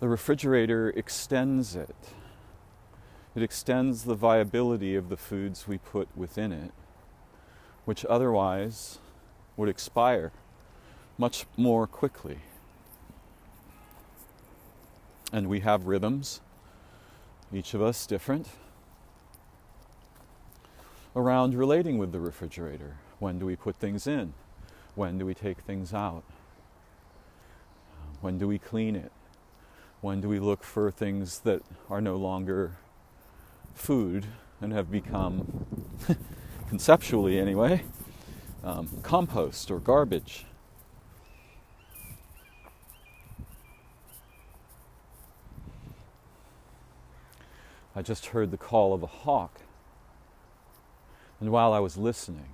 the refrigerator extends it. It extends the viability of the foods we put within it, which otherwise would expire much more quickly. And we have rhythms, each of us different, around relating with the refrigerator. When do we put things in? When do we take things out? When do we clean it? When do we look for things that are no longer food and have become, conceptually anyway, compost or garbage? I just heard the call of a hawk, and while I was listening,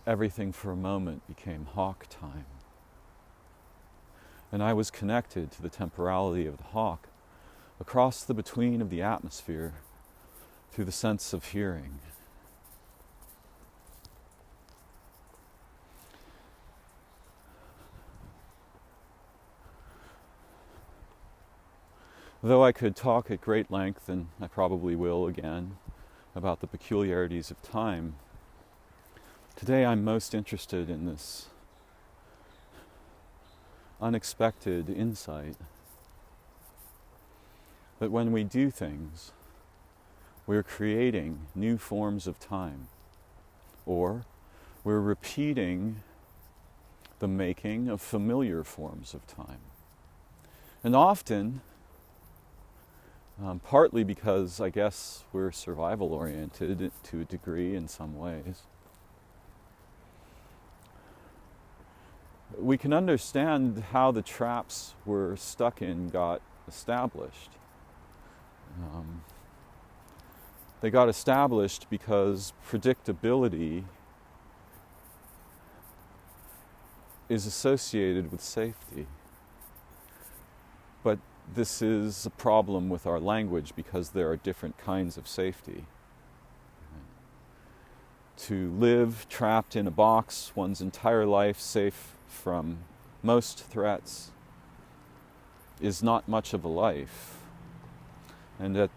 everything for a moment became hawk time. And I was connected to the temporality of the hawk across the between of the atmosphere through the sense of hearing. Though I could talk at great length, and I probably will again, about the peculiarities of time, today I'm most interested in this unexpected insight that when we do things, we're creating new forms of time, or we're repeating the making of familiar forms of time. And often, partly because I guess we're survival-oriented to a degree in some ways, we can understand how the traps we're stuck in got established. They got established because predictability is associated with safety. But this is a problem with our language because there are different kinds of safety. To live trapped in a box one's entire life, safe from most threats, is not much of a life. And at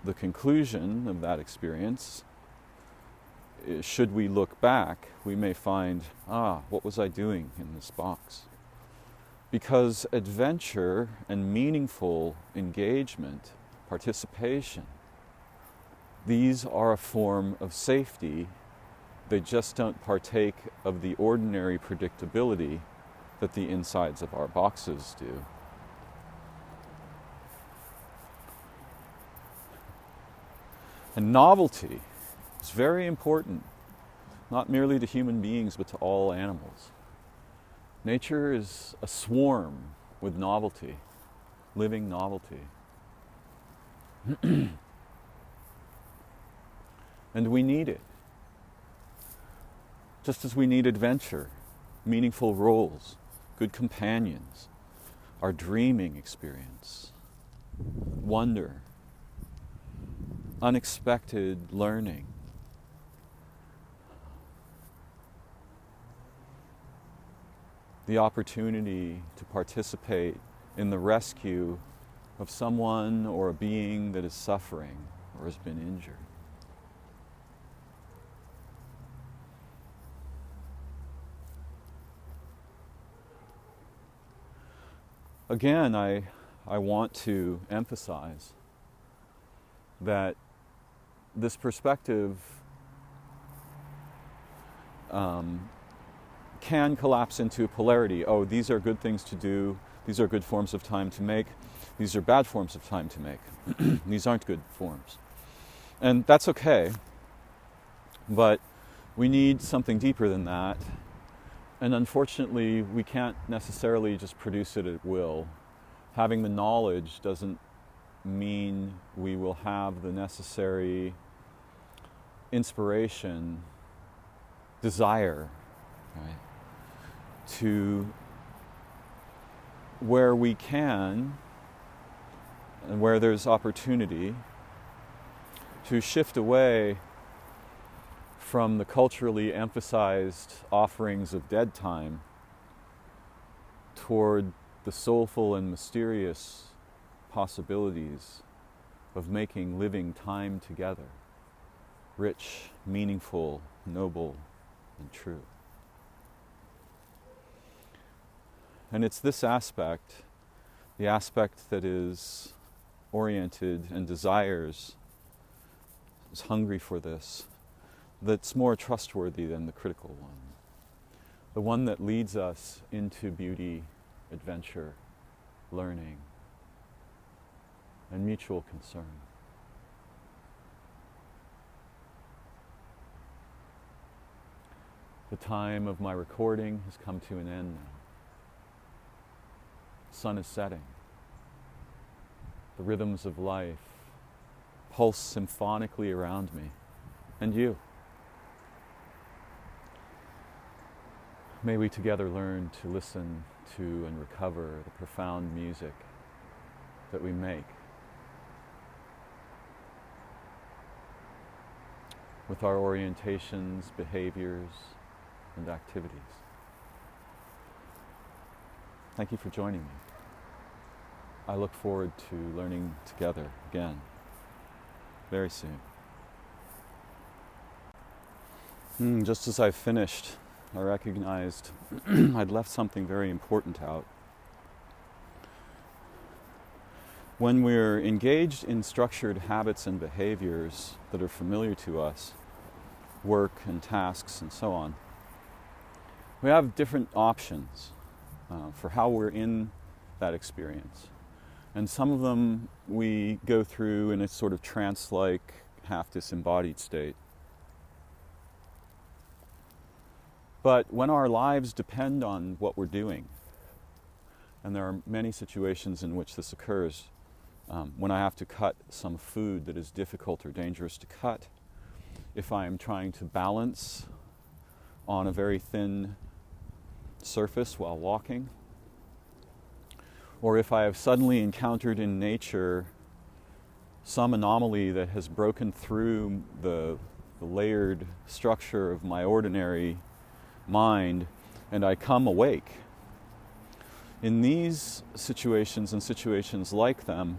the conclusion of that experience, should we look back, we may find, what was I doing in this box? Because adventure and meaningful engagement, participation, these are a form of safety. They just don't partake of the ordinary predictability that the insides of our boxes do. And novelty is very important, not merely to human beings, but to all animals. Nature is a swarm with novelty, living novelty. And we need it. Just as we need adventure, meaningful roles, good companions, our dreaming experience, wonder, unexpected learning. The opportunity to participate in the rescue of someone or a being that is suffering or has been injured. Again, I want to emphasize that this perspective can collapse into polarity. Oh, these are good things to do, these are good forms of time to make, These are bad forms of time to make. These aren't good forms. And that's okay, but we need something deeper than that. And unfortunately, we can't necessarily just produce it at will. Having the knowledge doesn't mean we will have the necessary inspiration, desire, right, to where we can and where there's opportunity to shift away from the culturally emphasized offerings of dead time toward the soulful and mysterious possibilities of making living time together rich, meaningful, noble, and true. And it's this aspect, the aspect that is oriented and desires, is hungry for this, that's more trustworthy than the critical one. The one that leads us into beauty, adventure, learning, and mutual concern. The time of my recording has come to an end now. The sun is setting. The rhythms of life pulse symphonically around me, and you. May we together learn to listen to and recover the profound music that we make with our orientations, behaviors, and activities. Thank you for joining me. I look forward to learning together again very soon. Just as I finished, I recognized I'd left something very important out. When we're engaged in structured habits and behaviors that are familiar to us, work and tasks and so on, we have different options for how we're in that experience. And some of them we go through in a sort of trance-like, half-disembodied state. But when our lives depend on what we're doing, and there are many situations in which this occurs, when I have to cut some food that is difficult or dangerous to cut, if I am trying to balance on a very thin surface while walking, or if I have suddenly encountered in nature some anomaly that has broken through the layered structure of my ordinary mind, and I come awake. In these situations and situations like them,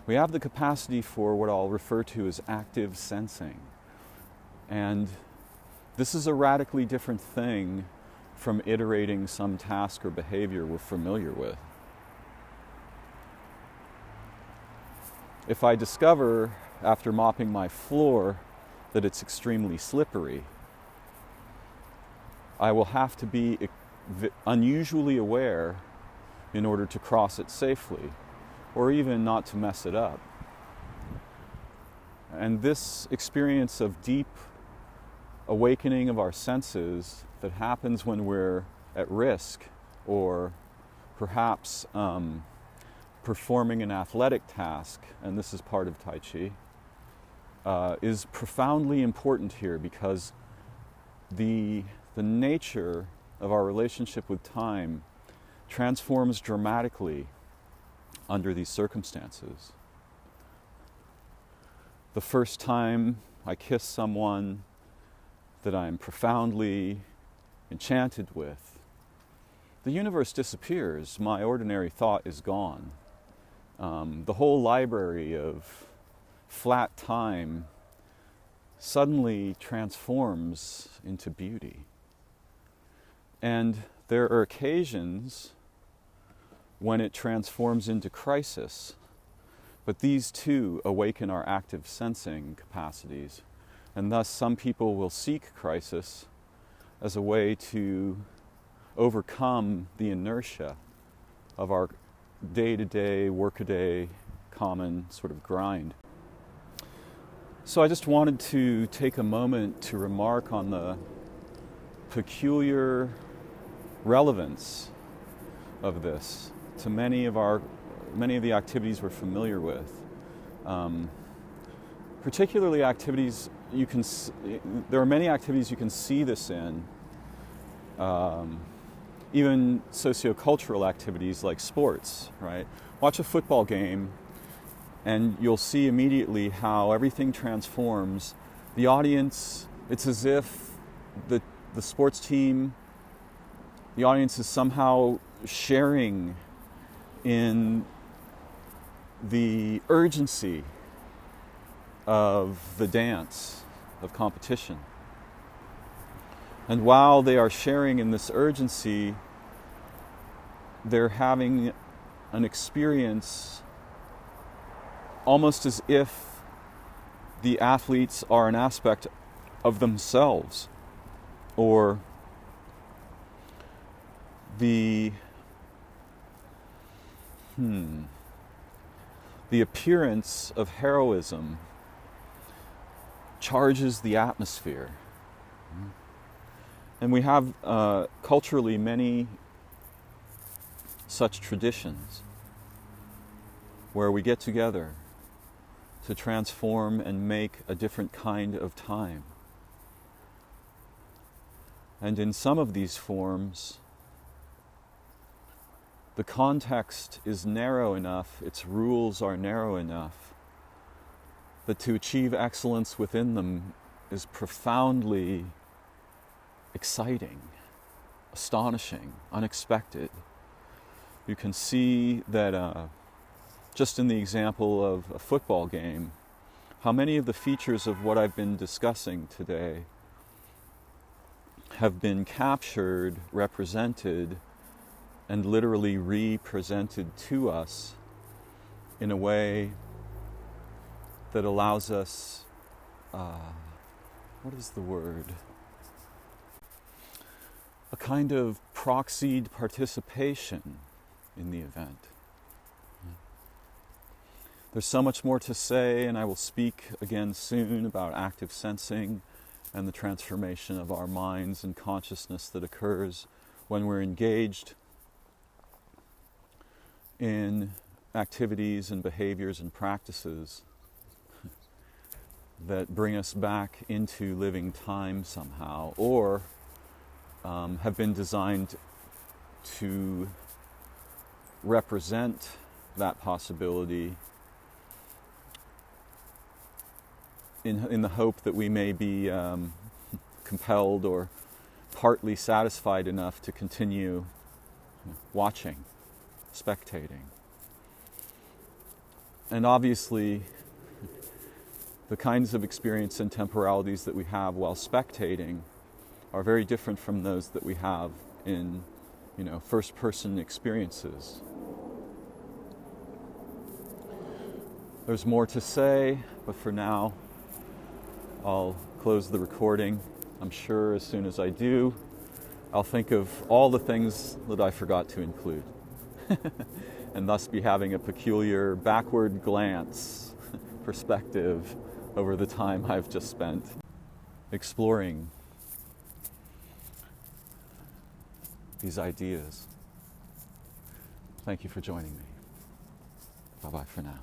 we have the capacity for what I'll refer to as active sensing. And this is a radically different thing from iterating some task or behavior we're familiar with. If I discover, after mopping my floor, that it's extremely slippery, I will have to be unusually aware in order to cross it safely, or even not to mess it up. And this experience of deep awakening of our senses that happens when we're at risk, or perhaps performing an athletic task, and this is part of Tai Chi, is profoundly important here, because the nature of our relationship with time transforms dramatically under these circumstances. The first time I kiss someone that I'm profoundly enchanted with, the universe disappears. My ordinary thought is gone. The whole library of flat time suddenly transforms into beauty. And there are occasions when it transforms into crisis, but these too awaken our active sensing capacities, and thus some people will seek crisis as a way to overcome the inertia of our day-to-day, work-a-day, common sort of grind. So I just wanted to take a moment to remark on the peculiar relevance of this to many of the activities we're familiar with. Particularly activities there are many activities you can see this in, even sociocultural activities like sports, right? Watch a football game and you'll see immediately how everything transforms. The audience, it's as if the sports team, the audience is somehow sharing in the urgency of the dance, of competition. And while they are sharing in this urgency, they're having an experience almost as if the athletes are an aspect of themselves, or the appearance of heroism charges the atmosphere. And we have culturally many such traditions where we get together to transform and make a different kind of time. And in some of these forms, the context is narrow enough, its rules are narrow enough, that to achieve excellence within them is profoundly exciting, astonishing, unexpected. You can see that just in the example of a football game, how many of the features of what I've been discussing today have been captured, represented, and literally represented to us in a way that allows us, what is the word? A kind of proxied participation in the event. There's so much more to say, and I will speak again soon about active sensing and the transformation of our minds and consciousness that occurs when we're engaged in activities and behaviors and practices that bring us back into living time somehow, or have been designed to represent that possibility in the hope that we may be compelled or partly satisfied enough to continue watching, spectating. And obviously, the kinds of experience and temporalities that we have while spectating are very different from those that we have in, first-person experiences. There's more to say, but for now, I'll close the recording. I'm sure as soon as I do, I'll think of all the things that I forgot to include, and thus be having a peculiar backward glance perspective over the time I've just spent exploring these ideas. Thank you for joining me. Bye-bye for now.